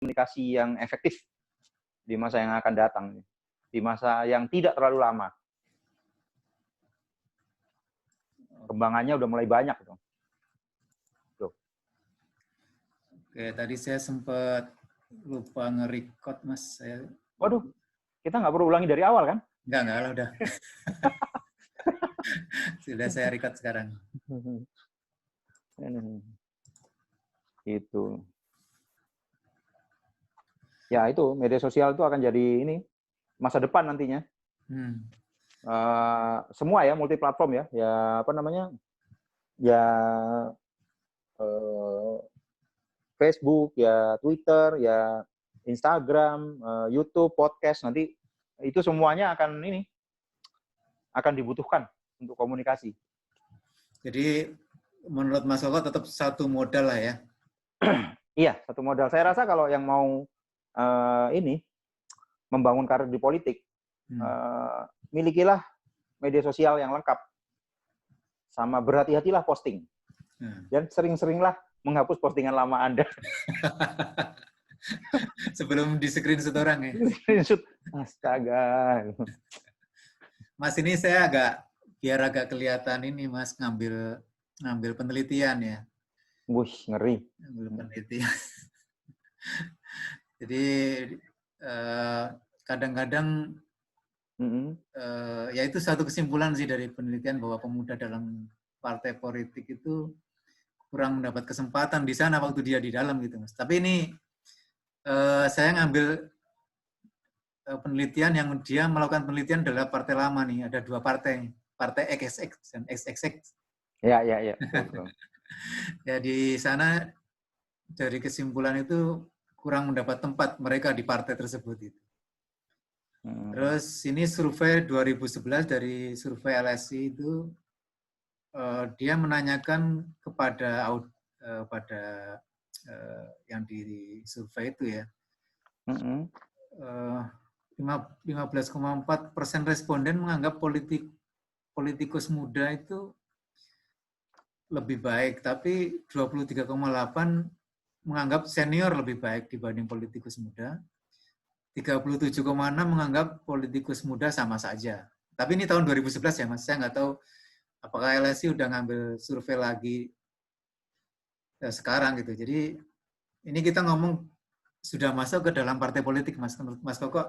komunikasi yang efektif di masa yang akan datang, di masa yang tidak terlalu lama. Kembangannya udah mulai banyak. Tuh. Oke, tadi saya sempat lupa nge-record, Mas. Waduh, kita nggak perlu ulangi dari awal, kan? Enggak lah, udah. Sudah saya record sekarang. Itu. Ya itu, media sosial itu akan jadi ini masa depan nantinya. Semua ya, multi platform ya. Ya apa namanya? Ya Facebook, ya Twitter, ya Instagram, YouTube, podcast, nanti itu semuanya akan dibutuhkan untuk komunikasi. Jadi menurut Mas Koko tetap satu modal lah ya? Iya, satu modal. Saya rasa kalau yang mau membangun karir di politik, milikilah media sosial yang lengkap. Sama berhati-hatilah posting. Dan sering-seringlah menghapus postingan lama Anda. Sebelum di-screenshot orang ya? Screenshot. Astaga. Mas, ini saya biar agak kelihatan ini, Mas, ngambil penelitian ya. Wih, ngeri. Ngambil penelitian. Jadi kadang-kadang ya itu satu kesimpulan sih dari penelitian bahwa pemuda dalam partai politik itu kurang mendapat kesempatan di sana waktu dia di dalam gitu, Mas. Tapi ini saya ngambil penelitian yang dia melakukan penelitian adalah partai lama nih. Ada dua partai XXX dan XXX. Ya. Ya di sana dari kesimpulan itu kurang mendapat tempat mereka di partai tersebut itu. Terus ini survei 2011 dari survei LSI itu dia menanyakan kepada yang di survei itu ya, 15,4% responden menganggap politikus muda itu lebih baik, tapi 23,8% menganggap senior lebih baik dibanding politikus muda, 37,6% menganggap politikus muda sama saja. Tapi ini tahun 2011 ya, Mas. Saya nggak tahu apakah LSI udah ngambil survei lagi sekarang gitu. Jadi ini kita ngomong sudah masuk ke dalam partai politik, Mas. Menurut Mas Koko,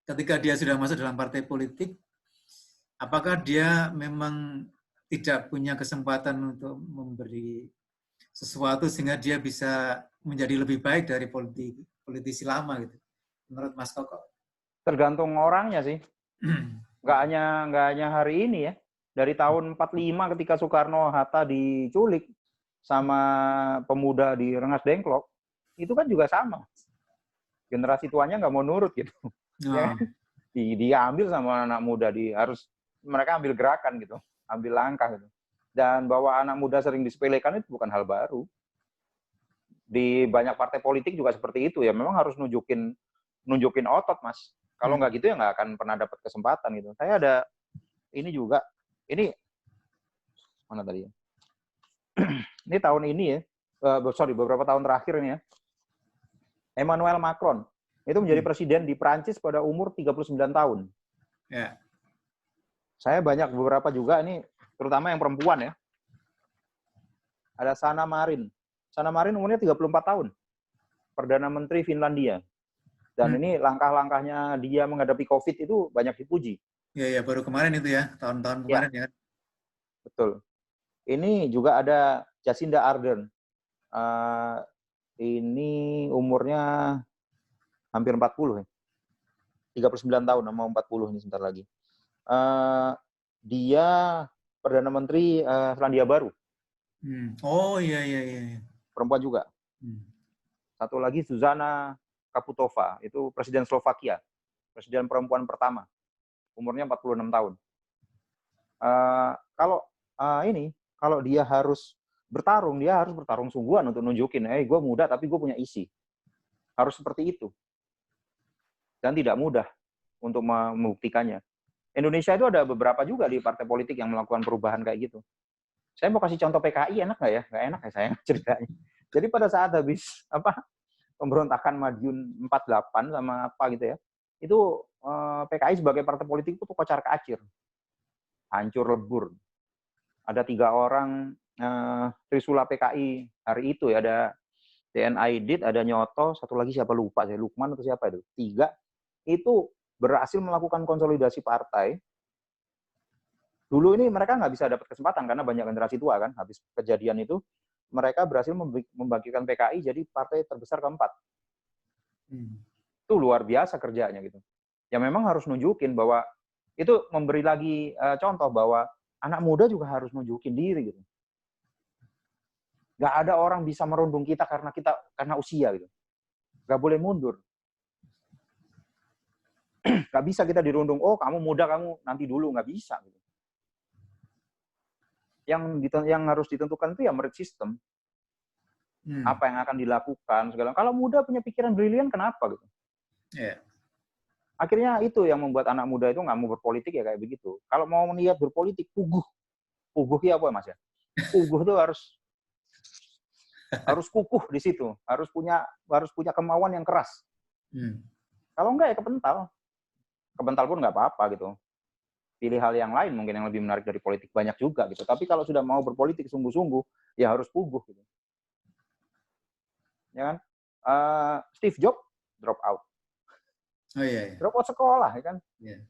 ketika dia sudah masuk dalam partai politik, apakah dia memang tidak punya kesempatan untuk memberi sesuatu sehingga dia bisa menjadi lebih baik dari politisi lama gitu? Menurut Mas Koko? Tergantung orangnya sih. Nggak hanya hari ini ya. Dari tahun 45 ketika Soekarno-Hatta diculik sama pemuda di Rengas Dengklok, itu kan juga sama. Generasi tuanya nggak mau nurut gitu. Ya, diambil sama anak muda, mereka ambil gerakan gitu, ambil langkah gitu. Dan bahwa anak muda sering disepelekan itu bukan hal baru. Di banyak partai politik juga seperti itu ya. Memang harus nunjukin otot, Mas. Kalau nggak gitu ya nggak akan pernah dapat kesempatan gitu. Saya ada ini juga. Ini mana tadi ya? Ini tahun ini ya. Beberapa tahun terakhir ini ya. Emmanuel Macron itu menjadi presiden di Prancis pada umur 39 tahun. Ya. Saya banyak beberapa juga ini, terutama yang perempuan ya. Ada Sanna Marin. Sanna Marin umurnya 34 tahun. Perdana Menteri Finlandia. Dan ini langkah-langkahnya dia menghadapi COVID itu banyak dipuji. Ya, baru kemarin itu ya, tahun-tahun kemarin ya. Betul. Ini juga ada Jacinda Ardern. Ini umurnya hampir 40 ya. 39 tahun, mau 40 ini sebentar lagi. Dia Perdana Menteri Selandia Baru. Oh iya. Perempuan juga. Satu lagi Zuzana Kaputova, itu Presiden Slovakia. Presiden perempuan pertama. Umurnya 46 tahun. Kalau dia harus bertarung sungguhan untuk nunjukin, gue muda tapi gue punya isi. Harus seperti itu. Dan tidak mudah untuk membuktikannya. Indonesia itu ada beberapa juga di partai politik yang melakukan perubahan kayak gitu. Saya mau kasih contoh PKI, enak nggak ya? Nggak enak ya saya ceritanya. Jadi pada saat habis pemberontakan Madiun 48 sama apa gitu ya. Itu PKI sebagai partai politik itu kocar-kacir. Hancur lebur. Ada 3 orang Trisula PKI hari itu ya, ada DN Aidit, ada Nyoto, satu lagi siapa lupa saya, Lukman atau siapa itu. 3 itu berhasil melakukan konsolidasi partai. Dulu ini mereka nggak bisa dapat kesempatan karena banyak generasi tua kan. Habis kejadian itu mereka berhasil membagikan PKI jadi partai terbesar keempat. Itu luar biasa kerjanya gitu. Ya memang harus nunjukin bahwa itu memberi lagi contoh bahwa anak muda juga harus nunjukin diri gitu. Gak ada orang bisa merundung kita karena usia gitu. Gak boleh mundur. Gak bisa kita dirundung, oh kamu muda, kamu nanti dulu, gak bisa gitu. Yang harus ditentukan itu ya merit system. Apa yang akan dilakukan segala. Kalau muda punya pikiran brilian, kenapa gitu? Yeah. Akhirnya itu yang membuat anak muda itu nggak mau berpolitik ya kayak begitu. Kalau mau niat berpolitik, puguh ya apa mas ya? Puguh itu harus kukuh di situ, harus punya kemauan yang keras. Kalau enggak ya kepental pun nggak apa-apa gitu. Pilih hal yang lain mungkin yang lebih menarik dari politik banyak juga gitu. Tapi kalau sudah mau berpolitik sungguh-sungguh, ya harus puguh gitu. Ya kan? Steve Jobs drop out. Oh iya. Drop out sekolah, ya kan? Yeah.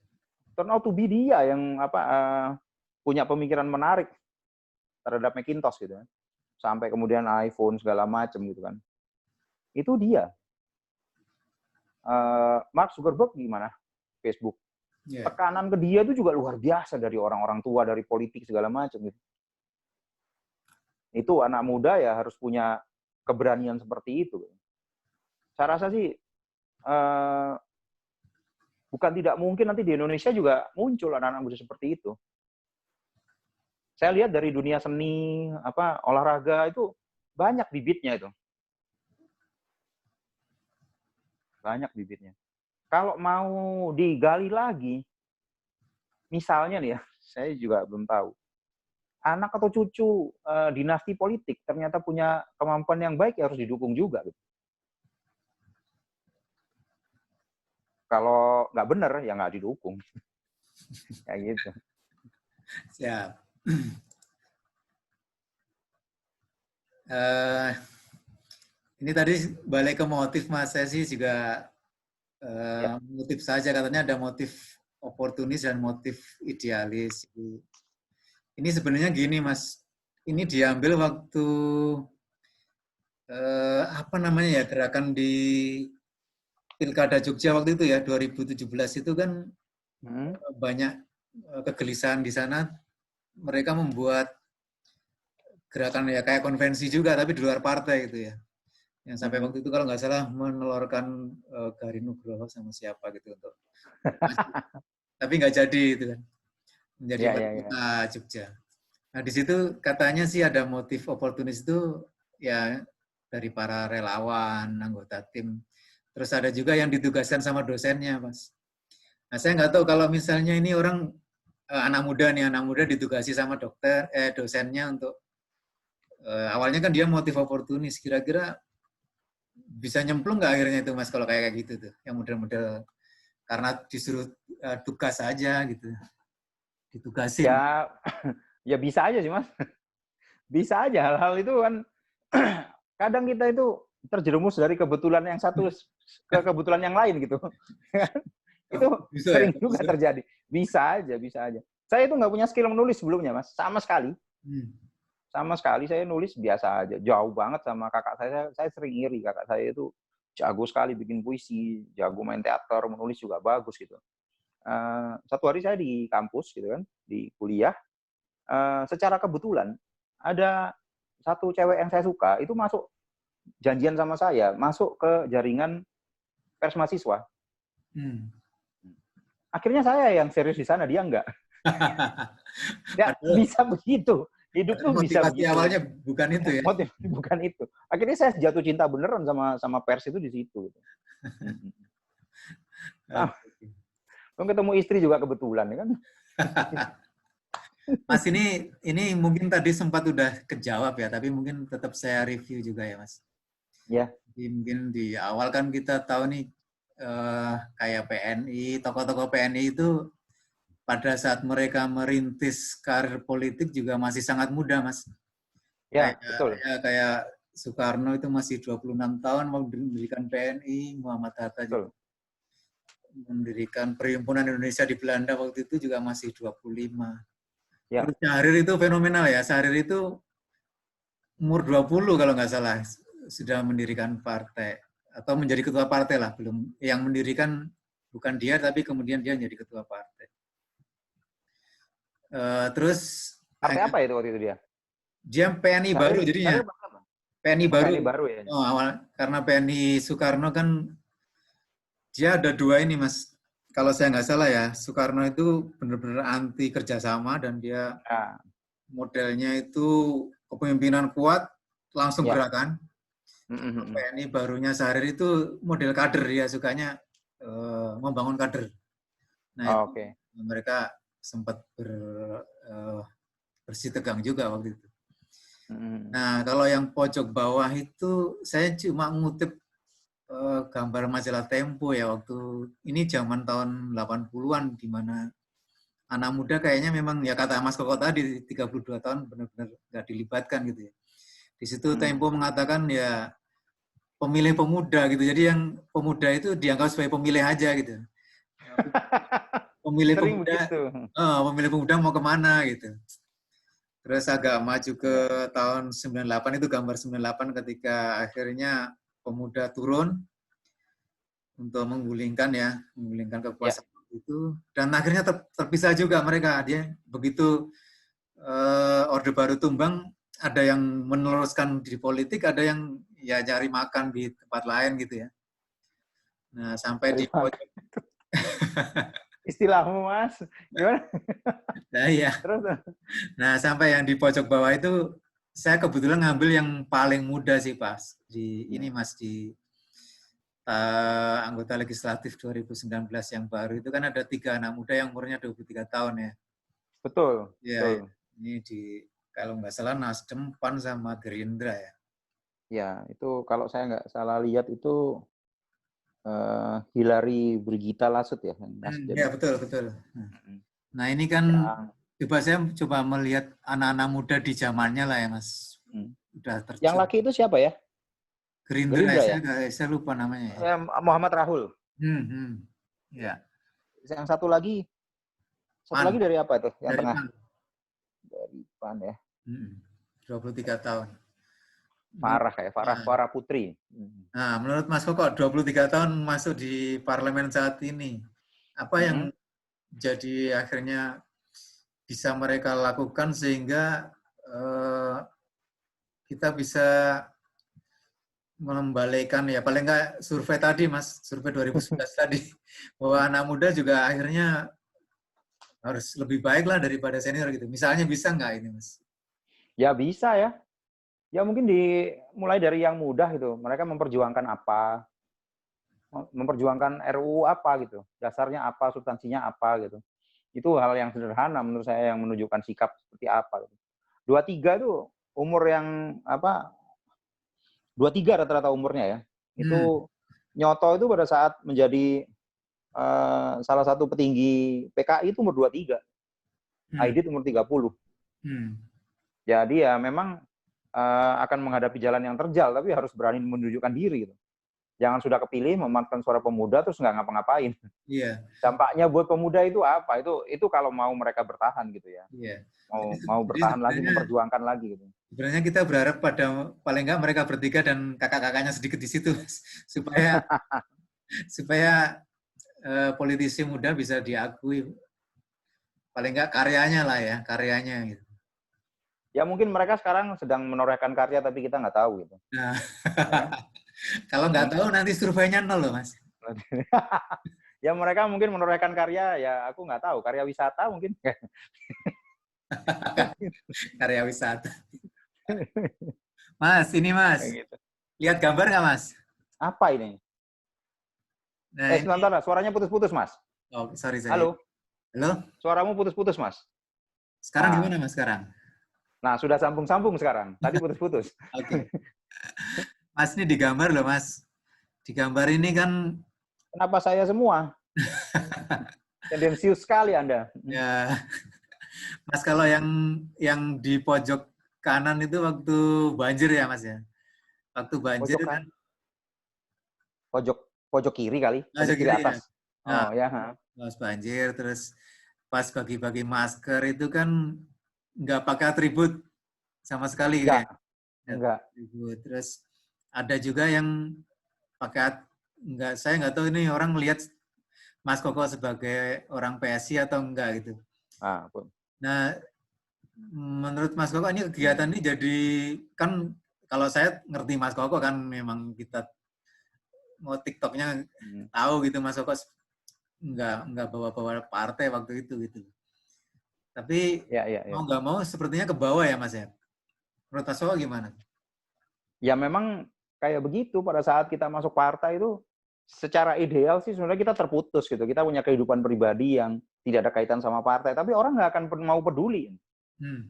Turn out to be dia yang punya pemikiran menarik terhadap Macintosh gitu kan. Sampai kemudian iPhone segala macam gitu kan. Itu dia. Mark Zuckerberg gimana? Facebook. Yeah. Tekanan ke dia itu juga luar biasa dari orang-orang tua, dari politik segala macam gitu. Itu anak muda ya harus punya keberanian seperti itu. Saya rasa sih bukan tidak mungkin nanti di Indonesia juga muncul anak-anak muda seperti itu. Saya lihat dari dunia seni, olahraga itu banyak bibitnya itu. Banyak bibitnya. Kalau mau digali lagi, misalnya nih ya, saya juga belum tahu. Anak atau cucu dinasti politik ternyata punya kemampuan yang baik, ya harus didukung juga. Gitu. Kalau nggak benar, ya nggak didukung. Kayak gitu. Siap. Ini tadi balik ke motif Mas, saya sih juga motif saja, katanya ada motif oportunis dan motif idealis. Ini sebenarnya gini Mas, ini diambil waktu gerakan di Pilkada Jogja waktu itu ya, 2017 itu kan banyak kegelisahan di sana. Mereka membuat gerakan ya kayak konvensi juga, tapi di luar partai gitu ya. Yang sampai waktu itu kalau nggak salah menelurkan Garin Nugroho sama siapa gitu untuk tapi nggak jadi itu kan, menjadi wali kota Jogja. Nah di situ katanya sih ada motif oportunis itu ya dari para relawan, anggota tim. Terus ada juga yang ditugaskan sama dosennya, Mas. Nah saya nggak tahu kalau misalnya ini orang anak muda ditugasi sama dosennya untuk awalnya kan dia motif oportunis, kira-kira bisa nyemplung nggak akhirnya itu Mas kalau kayak gitu tuh, yang model-model karena disuruh tugas aja gitu, ditugasin. Ya bisa aja sih Mas, bisa aja. Hal-hal itu kan kadang kita itu terjerumus dari kebetulan yang satu ke kebetulan yang lain gitu. Itu bisa, sering ya? Juga terjadi. Bisa aja. Saya itu nggak punya skill menulis sebelumnya Mas, sama sekali. Sama sekali saya nulis biasa aja, jauh banget sama kakak saya. Saya sering iri, kakak saya itu jago sekali bikin puisi, jago main teater, menulis juga bagus gitu. Satu hari saya di kampus gitu kan, di kuliah, secara kebetulan ada satu cewek yang saya suka itu masuk janjian sama saya, masuk ke jaringan pers mahasiswa. Akhirnya saya yang serius di sana, dia enggak. Ya, bisa begitu. Hidup tuh bisa begitu. Motivasi awalnya bukan itu ya? Bukan itu. Akhirnya saya jatuh cinta beneran sama pers itu di situ. Nah, ketemu istri juga kebetulan, ya kan? Mas, ini mungkin tadi sempat udah kejawab ya, tapi mungkin tetap saya review juga ya, Mas. Ya. Mungkin di awal kan kita tahu nih kayak PNI, tokoh-tokoh PNI itu pada saat mereka merintis karir politik juga masih sangat muda, Mas. Ya, betul. Kayak Soekarno itu masih 26 tahun mau mendirikan PNI, Muhammad Hatta juga Betul. mendirikan Perhimpunan Indonesia di Belanda waktu itu juga masih 25. Ya. Terus Syahrir itu fenomenal ya. Syahrir itu umur 20 kalau nggak salah sudah mendirikan partai atau menjadi ketua partai lah, belum yang mendirikan bukan dia tapi kemudian dia menjadi ketua partai. Terus Partai apa itu waktu itu dia? dia PNI baru jadinya. PNI baru. PNI baru ya. Oh, awal karena PNI Soekarno kan dia ada dua ini, Mas. Kalau saya nggak salah ya, Soekarno itu benar-benar anti kerjasama dan dia modelnya itu kepemimpinan kuat, langsung gerakan. PNI barunya Syahrir itu model kader, dia sukanya membangun kader. Nah, mereka sempat bersih tegang juga waktu itu. Nah, kalau yang pojok bawah itu saya cuma ngutip gambar majalah Tempo ya waktu ini zaman tahun 80-an di mana anak muda kayaknya memang ya kata Mas Koko tadi 32 tahun benar-benar nggak dilibatkan gitu ya. Di situ Tempo mengatakan ya pemilih pemuda gitu. Jadi yang pemuda itu dianggap sebagai pemilih aja gitu. Pemilih pemuda mau kemana gitu. Terus agak maju ke tahun 98 itu gambar 98 ketika akhirnya pemuda turun untuk menggulingkan kekuasaan itu dan akhirnya terpisah juga mereka. Dia begitu Orde Baru tumbang, ada yang meneruskan di politik, ada yang ya cari makan di tempat lain gitu ya. Nah, sampai di pojok istilahmu, Mas. Gimana? Nah, iya. Nah, sampai yang di pojok bawah itu saya kebetulan ngambil yang paling muda sih, Pas. Ini Mas di anggota legislatif 2019 yang baru itu kan ada 3 anak muda yang umurnya 23 tahun ya. Betul. Ya, betul. Ini kalau nggak salah Nasdem, PAN sama Gerindra ya. Ya, itu kalau saya nggak salah lihat itu Hillary Brigita Lasut ya. Ya, betul. Nah, ini kan coba saya melihat anak-anak muda di zamannya lah ya, Mas. Udah terjun. Yang laki itu siapa ya? Gerindra ya? Saya lupa namanya ya. Muhammad Rahul. Ya. Yang satu lagi dari apa itu? Yang dari tengah. PAN. Dari PAN ya. 23 tahun. Farah Putri. Nah, menurut Mas Koko, 23 tahun masuk di parlemen saat ini. Apa yang jadi akhirnya bisa mereka lakukan sehingga kita bisa membalikan ya paling nggak survei tadi Mas, survei 2019 tadi bahwa anak muda juga akhirnya harus lebih baik lah daripada senior gitu. Misalnya bisa nggak ini Mas? Ya bisa ya. Ya mungkin mulai dari yang mudah gitu. Mereka memperjuangkan apa, memperjuangkan RUU apa gitu. Dasarnya apa, substansinya apa gitu. Itu hal yang sederhana menurut saya yang menunjukkan sikap seperti apa. Gitu. 23 itu umur yang 23 rata-rata umurnya ya. Itu Nyoto itu pada saat menjadi salah satu petinggi PKI itu umur 23. Aidit umur 30. Jadi ya memang akan menghadapi jalan yang terjal, tapi harus berani menunjukkan diri gitu. Jangan sudah kepilih memanfaatkan suara pemuda terus nggak ngapa-ngapain. Iya. Dampaknya buat pemuda itu apa? Itu kalau mau mereka bertahan gitu ya. Iya. Mau bertahan lagi, memperjuangkan lagi gitu. Sebenarnya kita berharap pada paling nggak mereka bertiga dan kakak-kakaknya sedikit di situ supaya politisi muda bisa diakui paling nggak karyanya lah ya, karyanya gitu. Ya mungkin mereka sekarang sedang menorehkan karya tapi kita nggak tahu gitu. Nah, kalau nggak tahu nanti surveinya 0 loh Mas. Ya mereka mungkin menorehkan karya, ya aku nggak tahu, karya wisata mungkin. Karya wisata. Mas, ini Mas. Gitu. Lihat gambar nggak Mas? Apa ini? Nah, sebentar lah, suaranya putus-putus Mas. Oh, sorry. Halo? Halo? Suaramu putus-putus Mas. Sekarang gimana Mas sekarang? Nah, sudah sambung-sambung sekarang. Tadi putus-putus. Oke. Mas ini digambar loh, Mas. Digambar ini kan Kenapa saya semua? Tendensius sekali Anda. ya, Mas kalau yang di pojok kanan itu waktu banjir ya, Mas ya. Waktu banjir Pojok kan, kan? Pojok pojok kiri kali, pojok pojok kiri kiri ya. atas. Nah, Oh ya. Ha. pas banjir terus pas bagi-bagi masker itu kan nggak pakai atribut sama sekali Enggak, kayak nggak enggak. atribut. Terus ada juga yang pakai nggak, saya nggak tahu ini orang melihat Mas Koko sebagai orang PSI atau enggak gitu. Ah, pun. Nah, menurut Mas Koko ini kegiatan ini jadi kan kalau saya ngerti Mas Koko kan memang kita mau TikToknya Hmm. tahu gitu Mas Koko nggak bawa-bawa partai waktu itu gitu. Tapi Ya, ya, ya. mau nggak mau sepertinya ke bawah ya Mas ya. Menurut Mas Koko gimana? Ya memang kayak begitu pada saat kita masuk partai itu secara ideal sih sebenarnya kita terputus gitu. Kita punya kehidupan pribadi yang tidak ada kaitan sama partai, tapi orang nggak akan mau peduli. Hmm,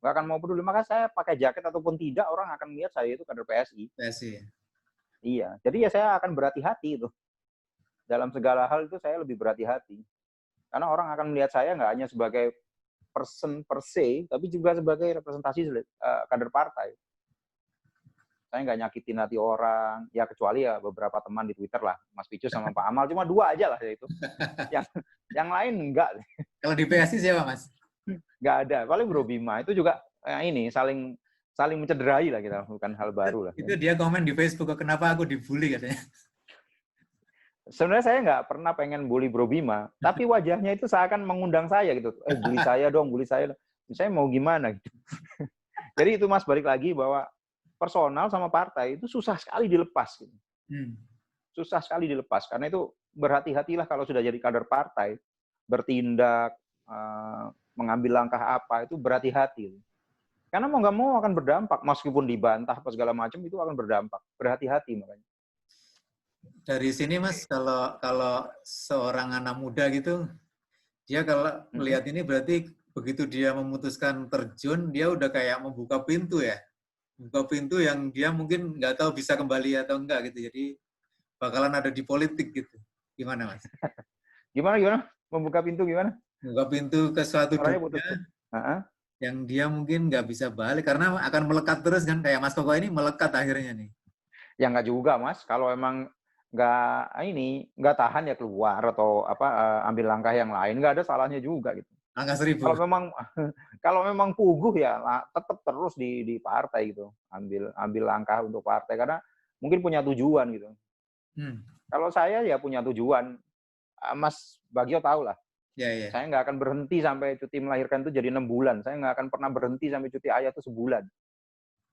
Nggak akan mau peduli. Maka saya pakai jaket ataupun tidak, orang akan melihat saya itu kader PSI. PSI. Iya. Jadi ya saya akan berhati-hati itu. Dalam segala hal itu saya lebih berhati-hati. Karena orang akan melihat saya nggak hanya sebagai person per se, tapi juga sebagai representasi kader partai. Saya nggak nyakitin hati orang, ya kecuali ya beberapa teman di Twitter lah, Mas Picus sama Pak Amal, cuma 2 aja lah ya itu. Yang lain enggak, Kalau di PSI siapa Mas? nggak ada. Paling Bro Bima itu juga ini saling mencederai lah kita, bukan hal baru lah. Itu dia komen di Facebook, kenapa aku dibully katanya. Sebenarnya saya nggak pernah pengen bully Bro Bima, tapi wajahnya itu seakan mengundang saya gitu. Bully saya dong, bully saya. Saya mau gimana gitu. Jadi itu Mas balik lagi bahwa personal sama partai itu susah sekali dilepas gitu. Susah sekali dilepas karena itu berhati-hatilah kalau sudah jadi kader partai, bertindak, mengambil langkah apa itu berhati-hati. Karena mau nggak mau akan berdampak, meskipun dibantah apa segala macam itu akan berdampak. Berhati-hati makanya. Dari sini Mas, kalau seorang anak muda gitu, dia kalau melihat ini berarti begitu dia memutuskan terjun, dia udah kayak membuka pintu ya. Membuka pintu yang dia mungkin nggak tahu bisa kembali atau enggak gitu. Jadi bakalan ada di politik gitu. Gimana Mas? Gimana? Membuka pintu gimana? Membuka pintu ke suatu Suaranya dunia putus-putus. yang dia mungkin nggak bisa balik karena akan melekat terus kan, kayak Mas Koko ini melekat akhirnya nih. Ya nggak juga, Mas. Kalau emang nggak tahan ya keluar atau ambil langkah yang lain, nggak ada salahnya juga gitu. Angka 1000. Kalau memang kalau memang puguh ya tetap terus di partai gitu. Ambil langkah untuk partai karena mungkin punya tujuan gitu. Kalau saya ya punya tujuan. Mas Bagio tahu lah. Ya, ya. Saya nggak akan berhenti sampai cuti melahirkan itu jadi 6 bulan. Saya nggak akan pernah berhenti sampai cuti ayah itu sebulan.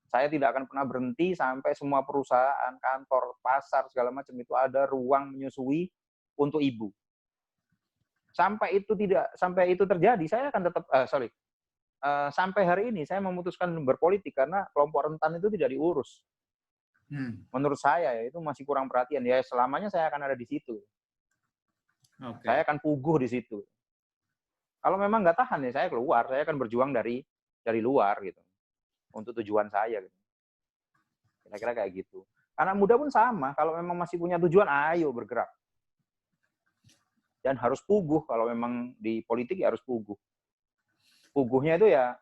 Saya tidak akan pernah berhenti sampai semua perusahaan, kantor, pasar, segala macam itu ada ruang menyusui untuk ibu. Sampai itu terjadi, saya akan tetap sampai hari ini saya memutuskan berpolitik karena kelompok rentan itu tidak diurus. Menurut saya ya itu masih kurang perhatian. Ya selamanya saya akan ada di situ. Okay. Saya akan puguh di situ. Kalau memang nggak tahan ya saya keluar, saya akan berjuang dari luar gitu untuk tujuan saya. Gitu. Kira-kira kayak gitu. Anak muda pun sama, kalau memang masih punya tujuan, ayo bergerak. Dan harus puguh, kalau memang di politik ya harus puguh. Puguhnya itu ya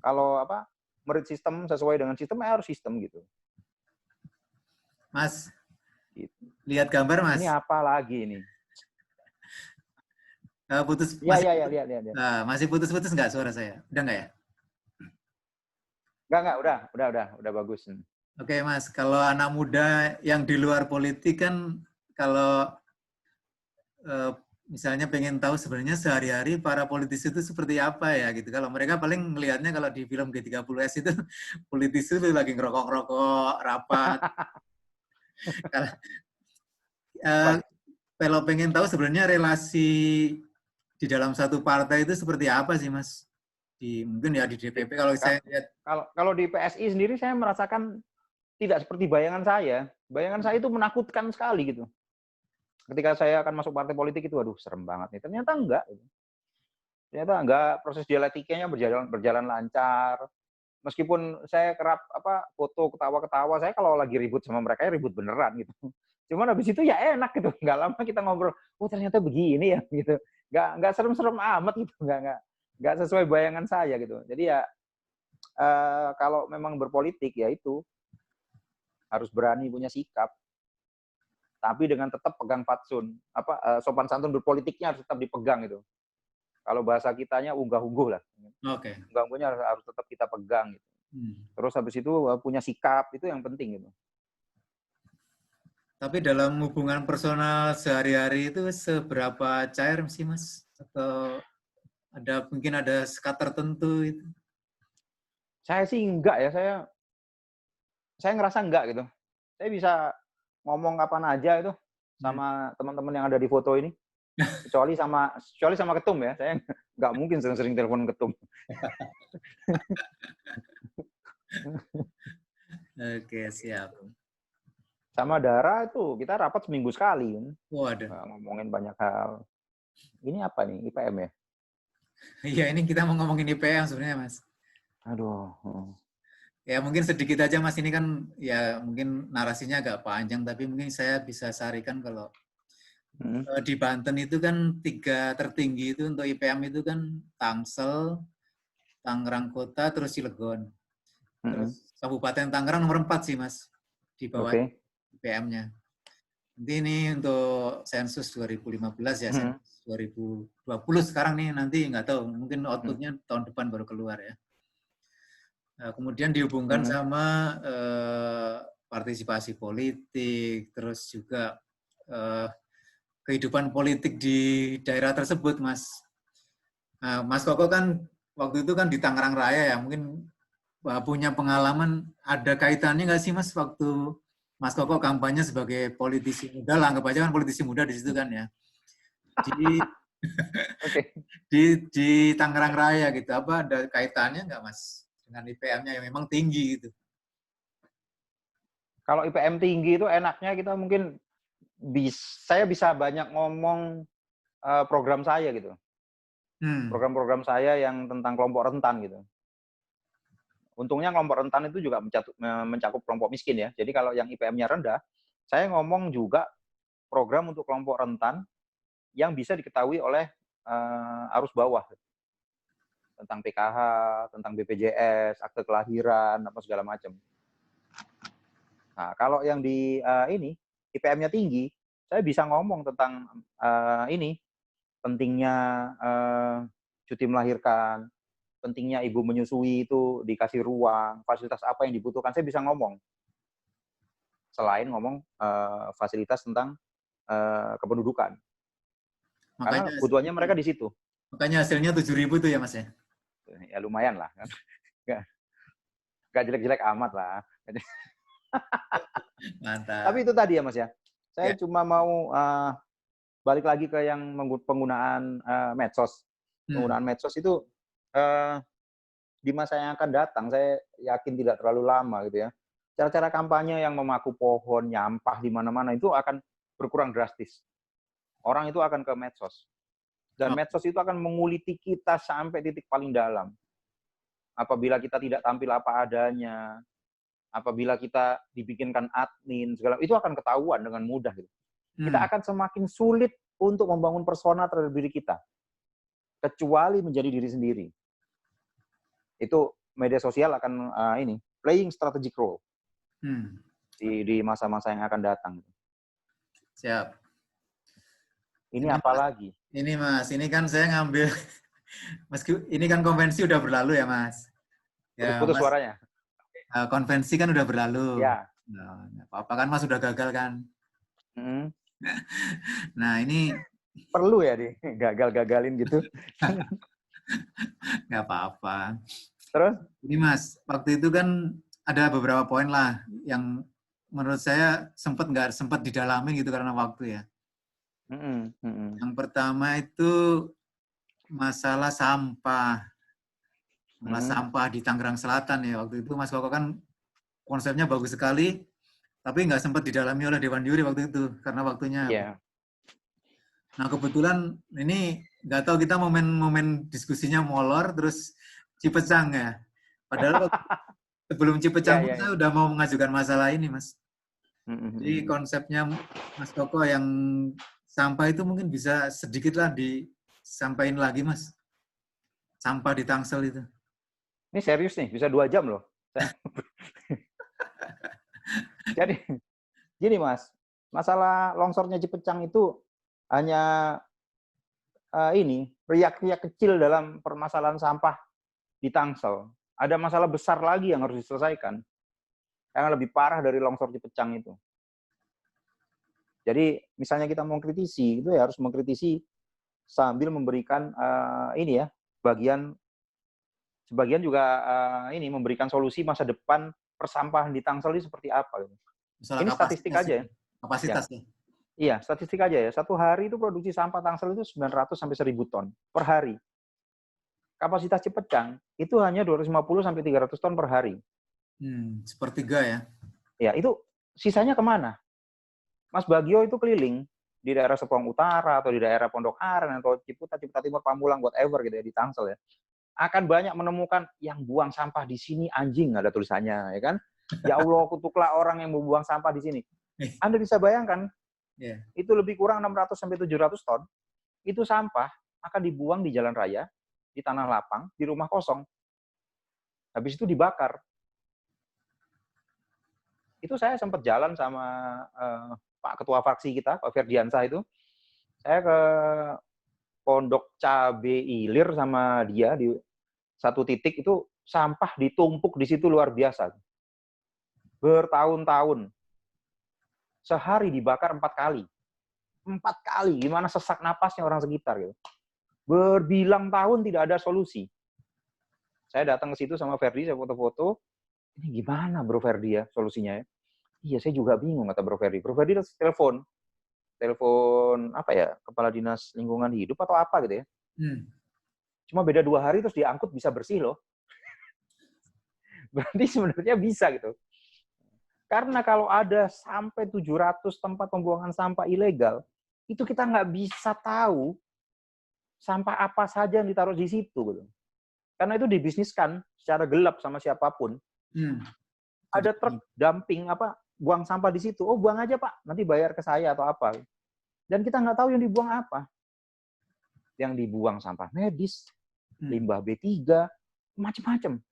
kalau merit sistem sesuai dengan sistem ya harus sistem gitu. Mas, gitu. Lihat gambar Mas. Ini apa lagi ini? Putus. Iya, lihat. Nah, masih putus-putus nggak suara saya? Udah nggak ya? Nggak, udah bagus. Oke Mas, kalau anak muda yang di luar politik kan kalau misalnya pengen tahu sebenarnya sehari-hari para politisi itu seperti apa ya gitu. Kalau mereka paling melihatnya kalau di film G30S itu politisi itu lagi ngerokok-ngerokok, rapat. Kalau pengen tahu sebenarnya relasi di dalam satu partai itu seperti apa sih Mas? Mungkin ya di DPP kalau saya lihat. Kalau di PSI sendiri saya merasakan tidak seperti bayangan saya. Bayangan saya itu menakutkan sekali gitu. Ketika saya akan masuk partai politik itu, aduh serem banget nih. Ternyata enggak. Proses dialektikanya berjalan lancar. Meskipun saya kerap foto ketawa-ketawa, saya kalau lagi ribut sama mereka ya ribut beneran gitu. Cuman habis itu ya enak gitu, nggak lama kita ngobrol, oh ternyata begini ya gitu. Nggak serem-serem amat gitu, nggak sesuai bayangan saya gitu. Jadi ya kalau memang berpolitik ya itu harus berani punya sikap, tapi dengan tetap pegang fatsun. Sopan santun berpolitiknya harus tetap dipegang gitu. Kalau bahasa kitanya unggah-ungguh lah. Oke. Unggah-ungguhnya harus tetap kita pegang gitu. Terus habis itu punya sikap, itu yang penting gitu. Tapi dalam hubungan personal sehari-hari itu seberapa cair sih, Mas? Atau mungkin ada sekat tertentu itu? Saya sih enggak ya, saya ngerasa enggak gitu. Saya bisa ngomong kapan aja itu sama teman-teman yang ada di foto ini. Kecuali sama ketum ya, saya nggak mungkin sering-sering telepon ketum. Oke, siap. Sama Dara itu kita rapat seminggu sekali kan. Waduh. Ngomongin banyak hal. Ini apa nih, IPM ya? Iya, ini kita mau ngomongin IPM sebenarnya, Mas. Aduh. Ya mungkin sedikit aja, Mas. Ini kan ya mungkin narasinya agak panjang, tapi mungkin saya bisa sarikan kalau di Banten itu kan 3 tertinggi itu untuk IPM itu kan Tangsel, Tangerang Kota, terus Cilegon. Terus Kabupaten Tangerang nomor 4 sih, Mas, di bawah IPM-nya. Nanti ini untuk sensus 2015 ya, sensus 2020 sekarang nih, nanti nggak tahu, mungkin outputnya tahun depan baru keluar ya. Nah, kemudian dihubungkan sama partisipasi politik, terus juga kehidupan politik di daerah tersebut, Mas. Nah, Mas Koko kan waktu itu kan di Tangerang Raya ya, mungkin punya pengalaman, ada kaitannya nggak sih, Mas, waktu Mas Koko kampanye sebagai politisi muda, lah anggap aja kan politisi muda di situ kan ya, di Tangerang Raya gitu, apa ada kaitannya nggak, Mas, dengan IPM-nya yang memang tinggi gitu? Kalau IPM tinggi itu enaknya kita mungkin saya bisa banyak ngomong program saya gitu. Program-program saya yang tentang kelompok rentan gitu. Untungnya kelompok rentan itu juga mencakup kelompok miskin ya. Jadi kalau yang IPM-nya rendah, saya ngomong juga program untuk kelompok rentan yang bisa diketahui oleh arus bawah. Tentang PKH, tentang BPJS, akte kelahiran, apa segala macam. Nah, kalau yang di ini IPM-nya tinggi, saya bisa ngomong tentang ini pentingnya cuti melahirkan, pentingnya ibu menyusui itu dikasih ruang, fasilitas apa yang dibutuhkan, saya bisa ngomong. Selain ngomong fasilitas tentang kependudukan. Karena kebutuhannya mereka di situ. Makanya hasilnya 7.000 tuh ya, Mas ya? Ya lumayan lah. Nggak jelek-jelek amat lah. Mantap. Tapi itu tadi ya Mas ya. Saya cuma mau balik lagi ke yang penggunaan medsos. Penggunaan medsos itu di masa yang akan datang, saya yakin tidak terlalu lama gitu ya. Cara-cara kampanye yang memaku pohon, nyampah di mana-mana itu akan berkurang drastis. Orang itu akan ke medsos. Dan medsos itu akan menguliti kita sampai titik paling dalam. Apabila kita tidak tampil apa adanya, apabila kita dibikinkan admin, segala itu akan ketahuan dengan mudah. Gitu. Kita akan semakin sulit untuk membangun persona terhadap diri kita. Kecuali menjadi diri sendiri. Itu media sosial akan playing strategic role di masa-masa yang akan datang. Siap. Ini apa lagi? Ini Mas, ini kan saya ngambil, ini kan konvensi udah berlalu ya Mas. Ya, putus suaranya. Konvensi kan udah berlalu. Ya. Nah, apa-apa kan Mas udah gagal kan. Nah ini perlu ya gagal-gagalin gitu. Nggak apa-apa. Terus? Ini Mas, waktu itu kan ada beberapa poin lah yang menurut saya nggak sempat didalami gitu karena waktu ya. Yang pertama itu masalah sampah. Sampah di Tangerang Selatan ya. Waktu itu Mas Koko kan konsepnya bagus sekali, tapi nggak sempat didalami oleh Dewan Juri waktu itu karena waktunya. Yeah. Nah kebetulan ini nggak tahu kita momen diskusinya molor terus Cipecang ya. Padahal sebelum Cipecang pun saya Ya. udah mau mengajukan masalah ini, Mas. Jadi konsepnya Mas Koko yang sampah itu mungkin bisa sedikit lah disampaikan lagi, Mas. Sampah di Tangsel itu. Ini serius nih, bisa 2 jam loh. Jadi, gini Mas, masalah longsornya Cipecang itu hanya ini riak-riak kecil dalam permasalahan sampah di Tangsel. Ada masalah besar lagi yang harus diselesaikan, yang lebih parah dari longsor Cipecang itu. Jadi misalnya kita mau kritisi, itu ya harus mengkritisi sambil memberikan ini ya, sebagian juga ini memberikan solusi masa depan persampahan di Tangsel ini seperti apa. Gitu. Masalah Ini statistik kapasitas aja ya. Kapasitas ya. Iya, statistik aja ya. Satu hari itu produksi sampah Tangsel itu 900 sampai 1000 ton per hari. Kapasitas Cipecang itu hanya 250 sampai 300 ton per hari. Sepertiga ya. Ya, itu sisanya kemana? Mas Bagio itu keliling di daerah Serpong Utara atau di daerah Pondok Aren atau Ciputat Timur, Pamulang, whatever gitu ya di Tangsel ya. Akan banyak menemukan yang buang sampah di sini anjing, ada tulisannya ya kan. Ya Allah, kutuklah orang yang membuang sampah di sini. Anda bisa bayangkan, itu lebih kurang 600 sampai 700 ton. Itu sampah akan dibuang di jalan raya, di tanah lapang, di rumah kosong. Habis itu dibakar. Itu saya sempat jalan sama Pak Ketua Fraksi kita, Pak Ferdiansah itu. Saya ke Pondok Cabe Ilir sama dia di satu titik itu sampah ditumpuk di situ luar biasa. Bertahun-tahun. Sehari dibakar 4 kali. 4 kali. Gimana sesak napasnya orang sekitar gitu. Berbilang tahun tidak ada solusi. Saya datang ke situ sama Ferdi, saya foto-foto. Ini gimana Bro Ferdi ya solusinya ya? Iya, saya juga bingung kata Bro Ferdi. Bro Ferdi telepon apa ya, kepala dinas lingkungan hidup atau apa gitu ya. Cuma beda 2 hari terus diangkut bisa bersih loh. Berarti sebenarnya bisa gitu. Karena kalau ada sampai 700 tempat pembuangan sampah ilegal, itu kita nggak bisa tahu sampah apa saja yang ditaruh di situ gitu. Karena itu dibisniskan secara gelap sama siapapun. Ada truk dumping buang sampah di situ. Oh, buang aja Pak, nanti bayar ke saya atau apa. Dan kita nggak tahu yang dibuang apa. Yang dibuang sampah medis, limbah B3, macam-macam.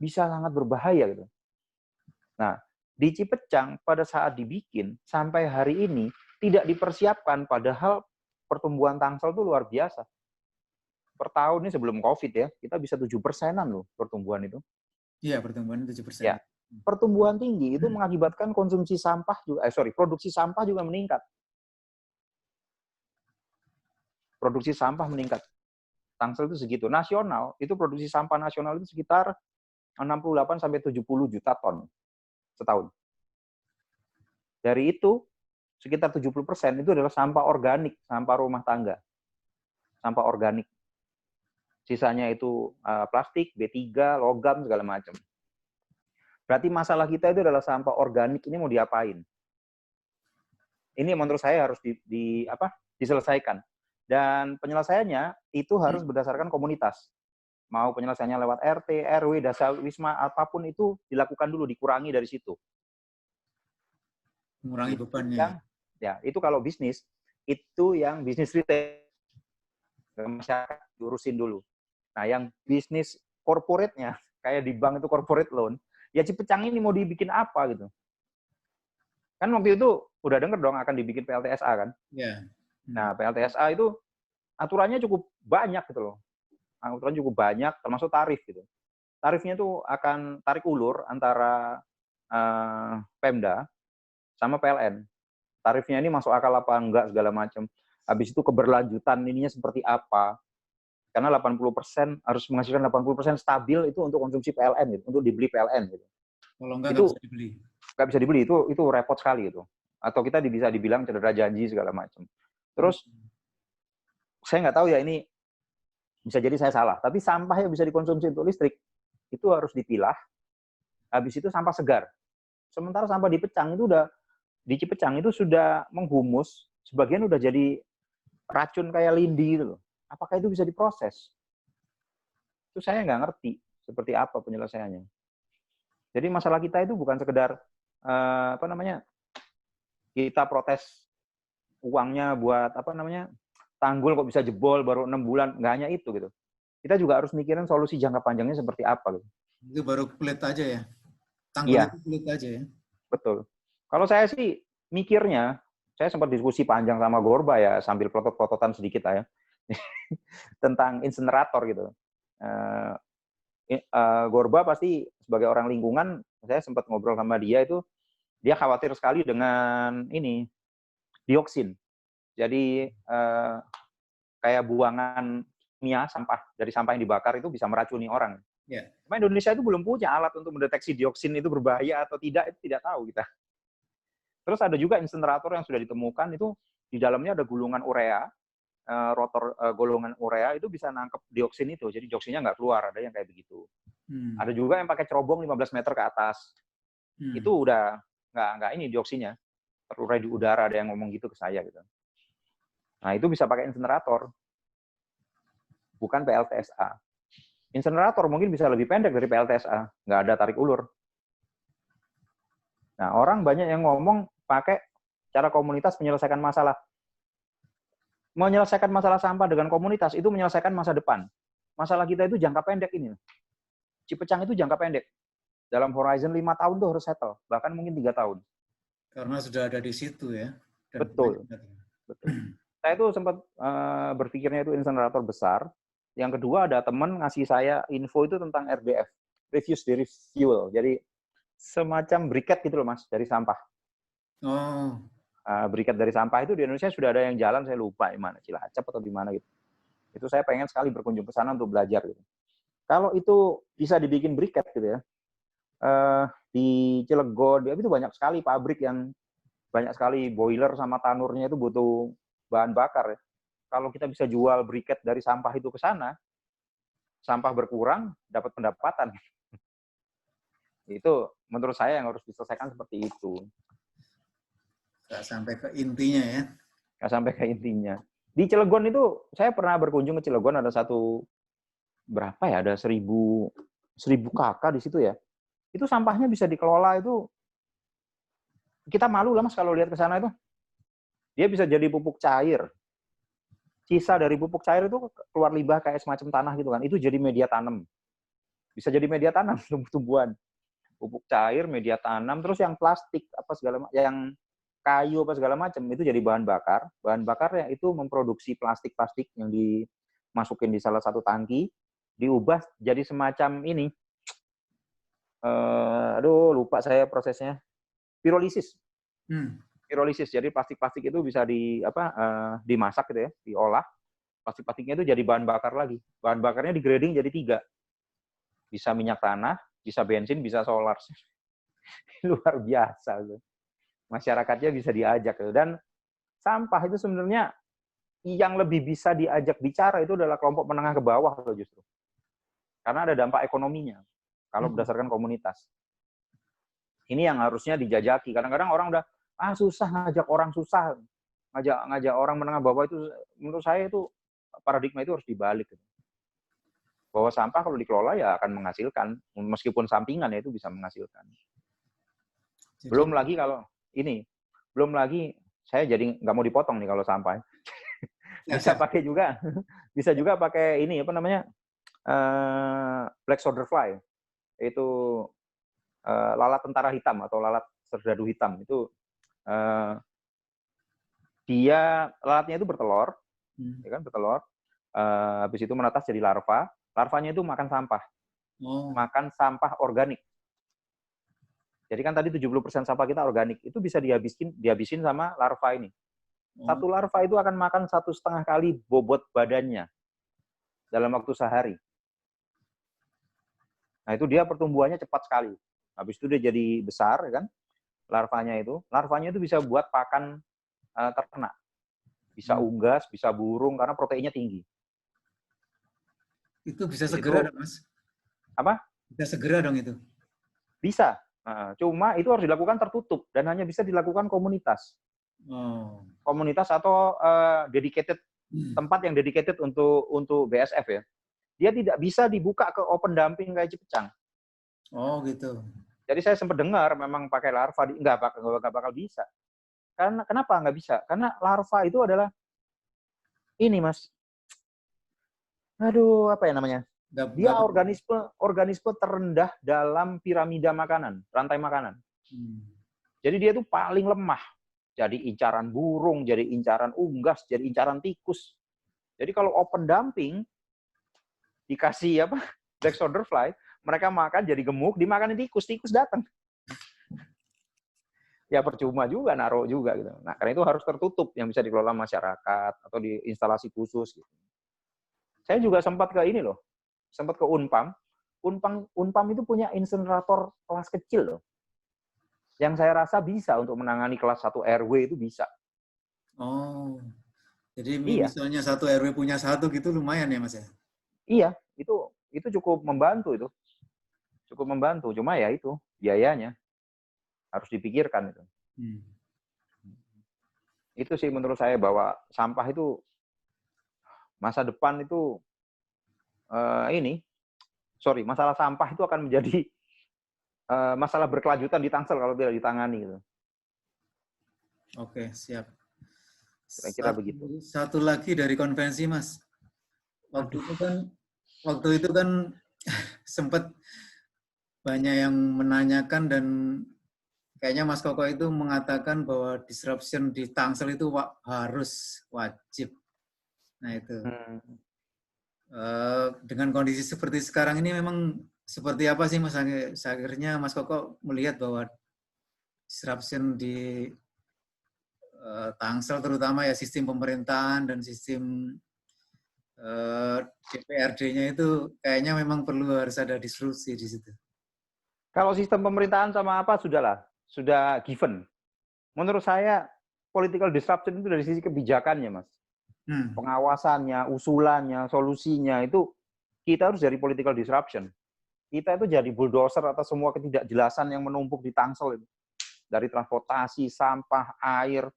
Bisa sangat berbahaya gitu. Nah, di Cipecang pada saat dibikin sampai hari ini tidak dipersiapkan, padahal pertumbuhan Tangsel itu luar biasa. Per tahun ini sebelum COVID ya, kita bisa 7%-an loh pertumbuhan itu. Iya, pertumbuhan 7%. Ya. Pertumbuhan tinggi itu mengakibatkan konsumsi sampah juga, produksi sampah juga meningkat. Produksi sampah meningkat. Tangsel itu segitu. Nasional, itu produksi sampah nasional itu sekitar 68 sampai 70 juta ton setahun. Dari itu, sekitar 70% itu adalah sampah organik, sampah rumah tangga. Sampah organik. Sisanya itu plastik, B3, logam, segala macam. Berarti masalah kita itu adalah sampah organik ini mau diapain? Ini menurut saya harus diselesaikan. Dan penyelesaiannya itu harus berdasarkan komunitas. Mau penyelesaiannya lewat RT, RW, dasar wisma, apapun itu dilakukan dulu, dikurangi dari situ. Mengurangi bebannya. Ya, itu kalau bisnis, itu yang bisnis retail. Masyarakat diurusin dulu. Nah, yang bisnis corporate-nya, kayak di bank itu corporate loan, ya Cipecang ini mau dibikin apa gitu. Kan waktu itu udah denger dong akan dibikin PLTSA kan? Iya. Nah, PLTSA itu aturannya cukup banyak gitu loh. Aturan cukup banyak, termasuk tarif gitu. Tarifnya itu akan tarik ulur antara Pemda sama PLN. Tarifnya ini masuk akal apa enggak segala macam. Habis itu keberlanjutan ininya seperti apa. Karena 80% harus menghasilkan 80% stabil itu untuk konsumsi PLN gitu, untuk dibeli PLN gitu. Kalau enggak bisa dibeli. Nggak bisa dibeli, itu repot sekali gitu. Atau kita bisa dibilang cedera janji segala macam. Terus saya nggak tahu ya, ini bisa jadi saya salah, tapi sampah yang bisa dikonsumsi untuk listrik itu harus dipilah. Habis itu sampah segar. Sementara sampah di Cipecang itu sudah menghumus, sebagian udah jadi racun kayak lindi gitu loh. Apakah itu bisa diproses? Itu saya nggak ngerti. seperti apa penyelesaiannya. Jadi masalah kita itu bukan sekedar kita protes uangnya buat tanggul kok bisa jebol baru 6 bulan, nggak hanya itu gitu. Kita juga harus mikirin solusi jangka panjangnya seperti apa gitu. Itu baru kulit aja ya. Tanggul itu kulit aja ya. Betul. Kalau saya sih mikirnya, saya sempat diskusi panjang sama Gorba ya, sambil protot-prototan sedikit lah ya, tentang insenerator gitu. Gorba pasti sebagai orang lingkungan, saya sempat ngobrol sama dia itu, dia khawatir sekali dengan ini, dioksin. Jadi kayak buangan kimia dari sampah yang dibakar itu bisa meracuni orang. Yeah. Cuma Indonesia itu belum punya alat untuk mendeteksi dioksin itu berbahaya atau tidak, itu tidak tahu kita. Terus ada juga insenerator yang sudah ditemukan itu di dalamnya ada gulungan urea, rotor golongan urea itu bisa nangkep dioksin itu, jadi dioksinnya nggak keluar, ada yang kayak begitu. Ada juga yang pakai cerobong 15 meter ke atas, itu udah nggak ini dioksinnya, terurai di udara, ada yang ngomong gitu ke saya gitu. Nah itu bisa pakai insenerator, bukan PLTSA. Insenerator mungkin bisa lebih pendek dari PLTSA, nggak ada tarik ulur. Nah orang banyak yang ngomong pakai cara komunitas menyelesaikan masalah. Menyelesaikan masalah sampah dengan komunitas itu menyelesaikan masa depan. Masalah kita itu jangka pendek ini. Cipecang itu jangka pendek. Dalam horizon 5 tahun tuh harus settle, bahkan mungkin 3 tahun. Karena sudah ada di situ ya. Dan betul. Saya itu sempat berpikirnya itu insenerator besar. Yang kedua ada teman ngasih saya info itu tentang RDF, refuse derived fuel. Jadi semacam briket gitu loh Mas, dari sampah. Oh. Briket dari sampah itu di Indonesia sudah ada yang jalan, saya lupa di mana, Cilacap atau di mana gitu. Itu saya pengen sekali berkunjung ke sana untuk belajar gitu. Kalau itu bisa dibikin briket gitu ya, di Cilegon, itu banyak sekali pabrik yang banyak sekali boiler sama tanurnya itu butuh bahan bakar ya. Kalau kita bisa jual briket dari sampah itu ke sana, sampah berkurang, dapat pendapatan. Itu menurut saya yang harus diselesaikan seperti itu. Nggak sampai ke intinya ya. Nggak sampai ke intinya. Di Cilegon itu, saya pernah berkunjung ke Cilegon, ada ada 1000 kakak di situ ya. Itu sampahnya bisa dikelola itu, kita malu lah Mas kalau lihat ke sana itu. Dia bisa jadi pupuk cair. Sisa dari pupuk cair itu keluar limbah kayak semacam tanah gitu kan. Itu jadi media tanam. Bisa jadi media tanam tumbuhan. Pupuk cair, media tanam, terus yang plastik apa segala yang kayu apa segala macam itu jadi bahan bakar. Bahan bakarnya itu memproduksi plastik-plastik yang dimasukin di salah satu tangki, diubah jadi semacam ini. Lupa saya prosesnya. Pirolisis. Pirolisis. Jadi plastik-plastik itu bisa dimasak gitu ya, diolah. Plastik-plastiknya itu jadi bahan bakar lagi. Bahan bakarnya di-grading jadi 3. Bisa minyak tanah, bisa bensin, bisa solar. Luar biasa gitu. Masyarakatnya bisa diajak gitu. Dan sampah itu sebenarnya yang lebih bisa diajak bicara itu adalah kelompok menengah ke bawah loh justru. Karena ada dampak ekonominya kalau berdasarkan komunitas. Ini yang harusnya dijajaki. Kadang-kadang orang udah susah ngajak orang susah. Ngajak orang menengah bawah itu menurut saya itu paradigma itu harus dibalik. Bahwa sampah kalau dikelola ya akan menghasilkan, meskipun sampingan ya itu bisa menghasilkan. Belum lagi kalau belum lagi saya jadi nggak mau dipotong nih kalau sampah. Bisa juga pakai ini black soldier fly, itu lalat tentara hitam atau lalat serdadu hitam. Itu lalatnya itu bertelur, ya kan bertelur. Habis itu menetas jadi larva. Larvanya itu makan sampah, makan sampah organik. Jadi kan tadi 70% sampah kita organik, itu bisa dihabisin sama larva ini. Satu larva itu akan makan 1,5 kali bobot badannya dalam waktu sehari. Nah itu dia pertumbuhannya cepat sekali. Habis itu dia jadi besar, kan? Larvanya itu bisa buat pakan ternak. Bisa unggas, bisa burung, karena proteinnya tinggi. Itu bisa segera dong, Mas? Apa? Bisa segera dong itu? Bisa. Cuma itu harus dilakukan tertutup dan hanya bisa dilakukan komunitas. Komunitas atau dedicated tempat yang dedicated untuk BSF ya. dia tidak bisa dibuka ke open dumping kayak Cipecang. Oh gitu. Jadi saya sempat dengar memang pakai larva, nggak bakal bisa. Karena kenapa nggak bisa? Karena larva itu adalah ini Mas. Aduh, apa ya namanya? Dia organisme terendah dalam piramida makanan, rantai makanan. Jadi dia itu paling lemah. Jadi incaran burung, jadi incaran unggas, jadi incaran tikus. Jadi kalau open dumping, dikasih apa black soldier fly, mereka makan jadi gemuk, dimakanin tikus, tikus datang. Ya percuma juga, naruh juga gitu. Nah karena itu harus tertutup yang bisa dikelola masyarakat atau di instalasi khusus. Gitu. Saya juga sempat ke ini loh, sempat ke Unpam. Unpam itu punya insinerator kelas kecil loh. Yang saya rasa bisa untuk menangani kelas 1 RW itu bisa. Oh, jadi Iya. misalnya satu RW punya satu gitu lumayan ya Mas ya? Iya, itu cukup membantu itu. Cukup membantu, cuma ya itu biayanya harus dipikirkan itu. Itu sih menurut saya bahwa sampah itu masa depan itu masalah sampah itu akan menjadi masalah berkelanjutan di Tangsel kalau tidak ditangani gitu. Oke, siap. Kira-kira begitu. Satu lagi dari konvensi, Mas. Waktu itu kan sempat banyak yang menanyakan dan kayaknya Mas Koko itu mengatakan bahwa disruption di Tangsel itu harus wajib. Nah itu. Dengan kondisi seperti sekarang ini memang seperti apa sih Mas? Akhirnya Mas Koko melihat bahwa disruption di Tangsel terutama ya sistem pemerintahan dan sistem DPRD-nya itu kayaknya memang harus ada disrupsi di situ. Kalau sistem pemerintahan sama apa sudah given. Menurut saya political disruption itu dari sisi kebijakannya, Mas. Pengawasannya, usulannya, solusinya itu kita harus jadi political disruption. Kita itu jadi bulldozer atas semua ketidakjelasan yang menumpuk di Tangsel itu. Dari transportasi, sampah, air,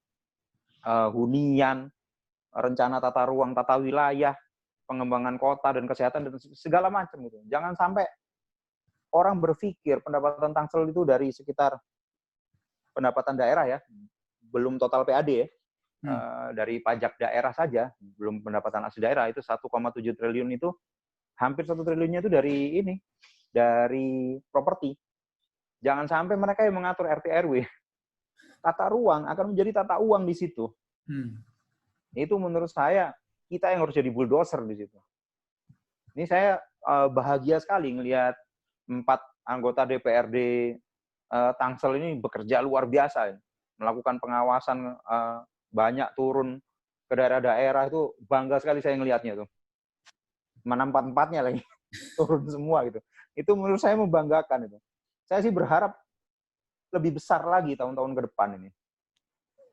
hunian, rencana tata ruang, tata wilayah, pengembangan kota dan kesehatan dan segala macam gitu. Jangan sampai orang berpikir pendapatan Tangsel itu dari sekitar pendapatan daerah ya, belum total PAD ya, dari pajak daerah saja, belum pendapatan asli daerah itu 1,7 triliun itu hampir 1 triliunnya itu dari properti. Jangan sampai mereka yang mengatur RT RW. Tata ruang akan menjadi tata uang di situ. Itu menurut saya kita yang harus jadi bulldozer di situ. Ini saya bahagia sekali melihat 4 anggota DPRD Tangsel ini bekerja luar biasa, melakukan pengawasan banyak turun ke daerah-daerah itu bangga sekali saya ngelihatnya tuh. Mana 4-4-nya lagi turun semua gitu. Itu menurut saya membanggakan itu. Saya sih berharap lebih besar lagi tahun-tahun ke depan ini.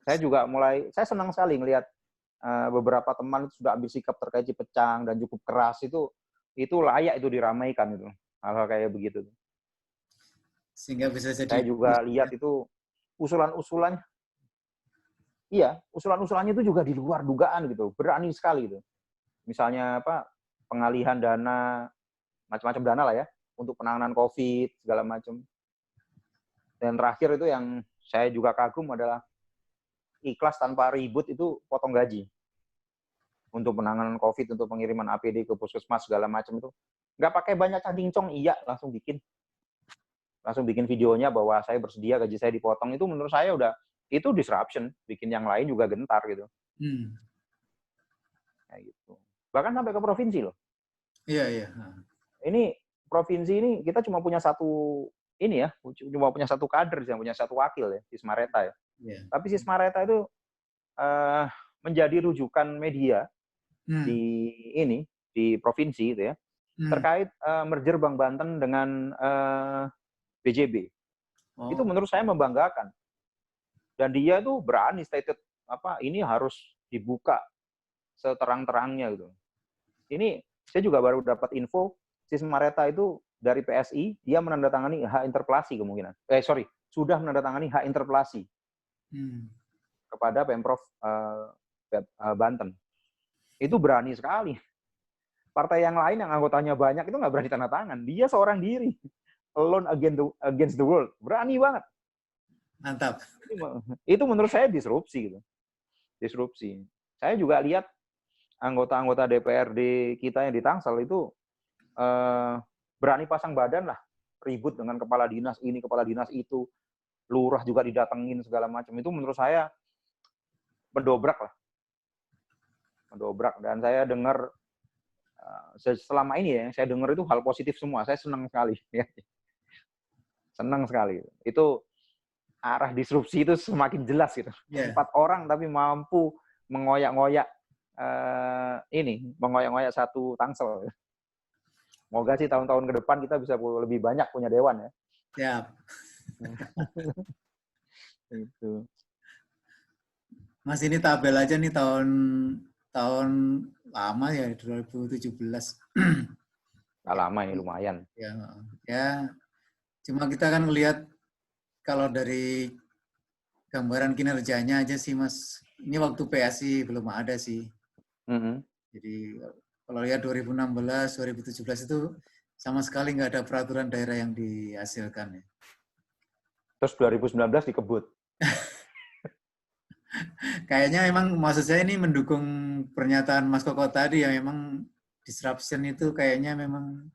Saya senang sekali melihat beberapa teman itu sudah ambil sikap terkait Cipecang dan cukup keras itu layak itu diramaikan itu. Hal-hal kayak begitu. Sehingga bisa jadi saya juga lihat itu usulan-usulannya. Iya, usulan-usulannya itu juga di luar dugaan gitu. Berani sekali gitu. Misalnya pengalihan dana, macam-macam dana lah ya, untuk penanganan COVID, segala macam. Dan terakhir itu yang saya juga kagum adalah ikhlas tanpa ribut itu potong gaji. Untuk penanganan COVID, untuk pengiriman APD ke puskesmas, segala macam itu. Nggak pakai banyak cangcingcong, iya, langsung bikin videonya bahwa saya bersedia gaji saya dipotong. Itu menurut saya itu disruption, bikin yang lain juga gentar gitu. Kayak gitu. Bahkan sampai ke provinsi loh. Iya. Ini provinsi ini kita cuma punya satu kader, punya satu wakil ya, Sismareta ya. Tapi Sismareta itu menjadi rujukan media di provinsi itu ya, terkait merger Bank Banten dengan BJB. Itu menurut saya membanggakan. Dan dia tuh berani stated ini harus dibuka seterang-terangnya gitu. Ini saya juga baru dapat info Sismareta itu dari PSI dia menandatangani hak interpelasi sudah menandatangani hak interpelasi kepada Pemprov Banten. Itu berani sekali. partai yang lain yang anggotanya banyak itu nggak berani tanda tangan. Dia seorang diri, alone against the world, berani banget. Mantap. Itu menurut saya disrupsi gitu. Disrupsi. Saya juga lihat anggota-anggota DPRD kita yang di Tangsel itu berani pasang badan lah, ribut dengan kepala dinas ini, kepala dinas itu, lurah juga didatengin segala macam. Itu menurut saya mendobrak lah, mendobrak. Dan saya dengar selama ini ya, saya dengar itu hal positif semua. Saya senang sekali. Senang sekali. Itu arah disrupsi itu semakin jelas gitu. Yeah. 4 orang tapi mampu mengoyak-ngoyak mengoyak-ngoyak satu Tangsel. Semoga sih tahun-tahun ke depan kita bisa lebih banyak punya dewan ya. Ya. Itu. Mas, ini tabel aja nih tahun lama ya, 2017. Nggak lama ya, lumayan. Ya. Cuma kita kan ngelihat kalau dari gambaran kinerjanya aja sih, Mas. Ini waktu PSI belum ada sih. Jadi kalau lihat 2016, 2017 itu sama sekali nggak ada peraturan daerah yang dihasilkan ya. Terus 2019 dikebut. Kayaknya emang maksud saya ini mendukung pernyataan Mas Koko tadi ya, memang disruption itu kayaknya memang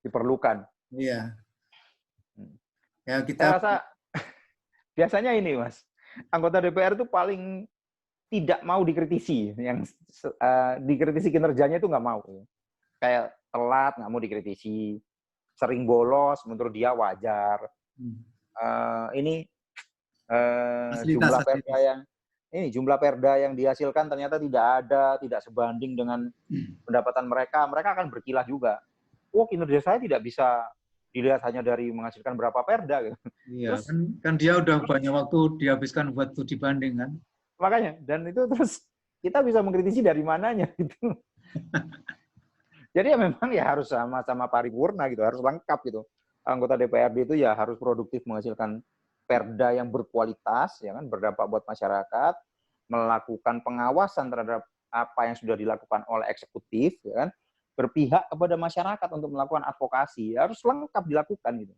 diperlukan. Iya. Ya kita. Saya rasa biasanya ini Mas, anggota DPR itu paling tidak mau dikritisi, yang dikritisi kinerjanya itu nggak mau. Kayak telat nggak mau dikritisi, sering bolos menurut dia wajar. Ini jumlah perda yang dihasilkan ternyata tidak sebanding dengan pendapatan mereka. Mereka akan berkilah juga. Oh, kinerja saya tidak bisa dilihat hanya dari menghasilkan berapa perda gitu. Iya, terus, kan dia udah banyak waktu dihabiskan buat studi banding kan. Makanya, dan itu terus kita bisa mengkritisi dari mananya gitu. Jadi ya memang ya harus sama-sama paripurna gitu, harus lengkap gitu. Anggota DPRD itu ya harus produktif menghasilkan perda yang berkualitas, ya kan, berdampak buat masyarakat, melakukan pengawasan terhadap apa yang sudah dilakukan oleh eksekutif, ya kan, berpihak kepada masyarakat untuk melakukan advokasi, harus lengkap dilakukan gitu.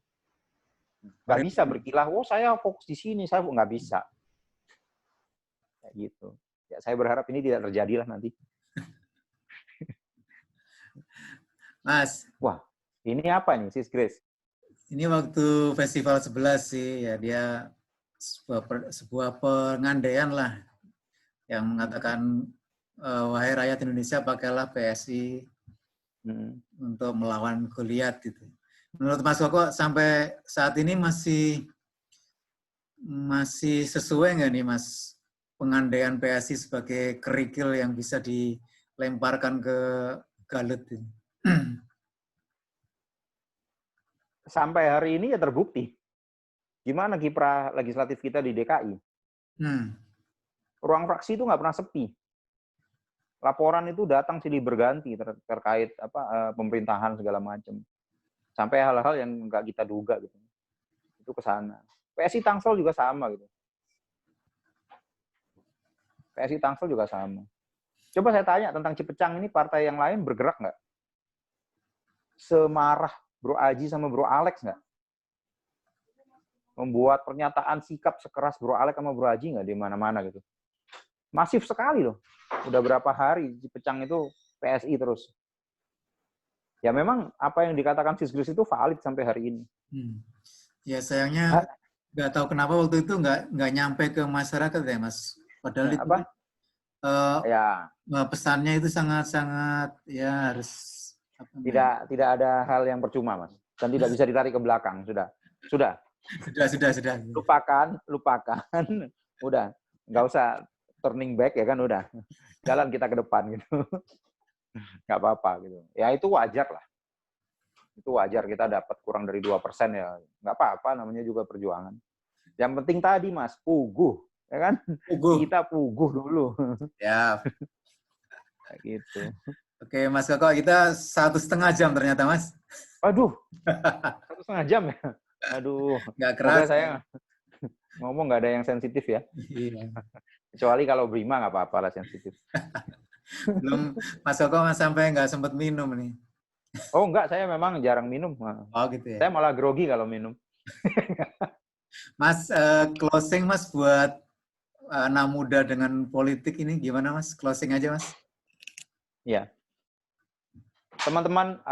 Nggak bisa berkilah, oh saya fokus di sini, saya nggak bisa. Kayak gitu. Ya saya berharap ini tidak terjadi lah nanti. Mas. Wah, ini apa nih, Sis Grace? Ini waktu festival 11 sih, ya dia sebuah pengandaian lah yang mengatakan wahai rakyat Indonesia pakailah PSI untuk melawan Goliat gitu. Menurut Mas Koko sampai saat ini masih sesuai nggak nih Mas pengandaian PSI sebagai kerikil yang bisa dilemparkan ke Galut ini? Sampai hari ini ya terbukti. Gimana kiprah legislatif kita di DKI? Ruang fraksi itu nggak pernah sepi. Laporan itu datang silih berganti terkait pemerintahan segala macam. Sampai hal-hal yang nggak kita duga gitu. Itu ke sana. PSI Tangsel juga sama gitu. PSI Tangsel juga sama. Coba saya tanya tentang Cipecang ini, partai yang lain bergerak nggak? Semarah Bro Aji sama Bro Alex nggak? Membuat pernyataan sikap sekeras Bro Alex sama Bro Aji nggak di mana-mana gitu? Masif sekali loh. Udah berapa hari Cipecang itu PSI terus. Ya memang apa yang dikatakan Sis Grace itu valid sampai hari ini. Ya sayangnya nggak tahu kenapa waktu itu nggak nyampe ke masyarakat ya Mas. Padahal itu pesannya itu sangat ya harus tidak ada hal yang percuma Mas, dan tidak bisa ditarik ke belakang. Sudah. Lupakan, udah nggak usah turning back ya kan, udah jalan kita ke depan gitu. Nggak apa-apa gitu. Ya itu wajar lah. Itu wajar, kita dapat kurang dari 2% ya. Nggak apa-apa, namanya juga perjuangan. Yang penting tadi Mas, puguh. Ya kan? Kita puguh dulu. Ya. Kayak gitu. Oke Mas Koko, kita 1,5 jam ternyata Mas. Waduh, 1,5 jam ya? Aduh. Nggak keras. Saya ngomong nggak ada yang sensitif ya. Iya. Kecuali kalau Brima nggak apa-apa lah sensitif. Belum, Mas Koko sampai nggak sempat minum nih. Oh enggak, saya memang jarang minum. Oh gitu ya. Saya malah grogi kalau minum. Mas, closing Mas buat anak muda dengan politik ini gimana Mas? Closing aja Mas. Ya, teman-teman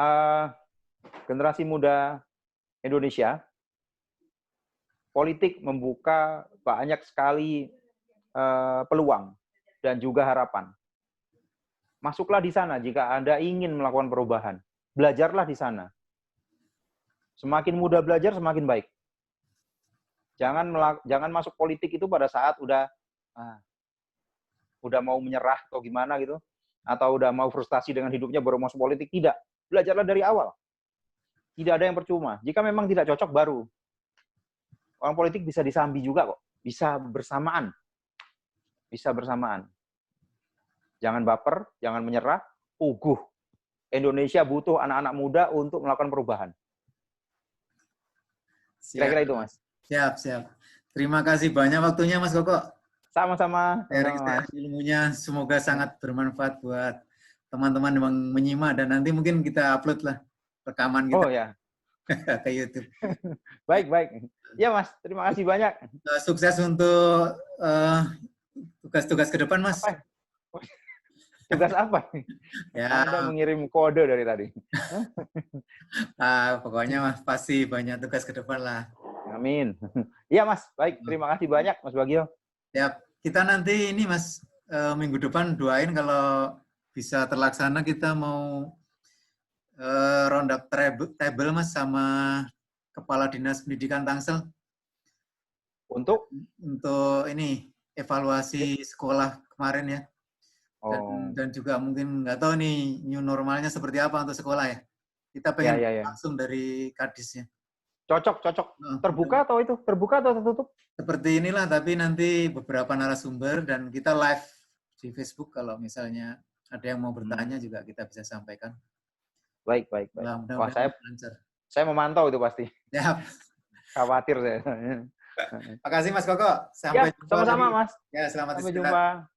generasi muda Indonesia, politik membuka banyak sekali peluang dan juga harapan. Masuklah di sana jika Anda ingin melakukan perubahan. Belajarlah di sana. Semakin mudah belajar, semakin baik. Jangan masuk politik itu pada saat udah mau menyerah atau gimana gitu, atau udah mau frustasi dengan hidupnya baru masuk politik. Tidak. Belajarlah dari awal. Tidak ada yang percuma. Jika memang tidak cocok, baru. Orang politik bisa disambi juga kok. Bisa bersamaan. Bisa bersamaan. Jangan baper, jangan menyerah, uguh. Indonesia butuh anak-anak muda untuk melakukan perubahan. Kira-kira itu, Mas. Siap, siap. Terima kasih banyak waktunya, Mas Koko. Sama-sama. Sharing ilmunya semoga sangat bermanfaat buat teman-teman yang menyimak, dan nanti mungkin kita upload lah rekaman kita. Oh ya. Ke YouTube. Baik, baik. Ya, Mas. Terima kasih banyak. Sukses untuk tugas-tugas ke depan, Mas. Apa? Tugas apa? Ya. Anda mengirim kode dari tadi. Pokoknya Mas pasti banyak tugas ke depan lah. Amin. Iya Mas, baik. Terima kasih banyak Mas Bagio. Ya, kita nanti ini Mas, minggu depan doain kalau bisa terlaksana, kita mau roundup table Mas sama Kepala Dinas Pendidikan Tangsel. Untuk ini, evaluasi sekolah kemarin ya. Dan juga mungkin nggak tahu nih new normalnya seperti apa untuk sekolah ya. Kita pengen langsung dari Kadisnya. Cocok. Terbuka atau itu? Terbuka atau tertutup? Seperti inilah, tapi nanti beberapa narasumber dan kita live di Facebook. Kalau misalnya ada yang mau bertanya juga kita bisa sampaikan. Baik. Wah, saya memantau itu pasti. Siap. Khawatir saya. Makasih Mas Koko. Sampai jumpa. Sama-sama Mas. Ya, selamat Sampai jumpa.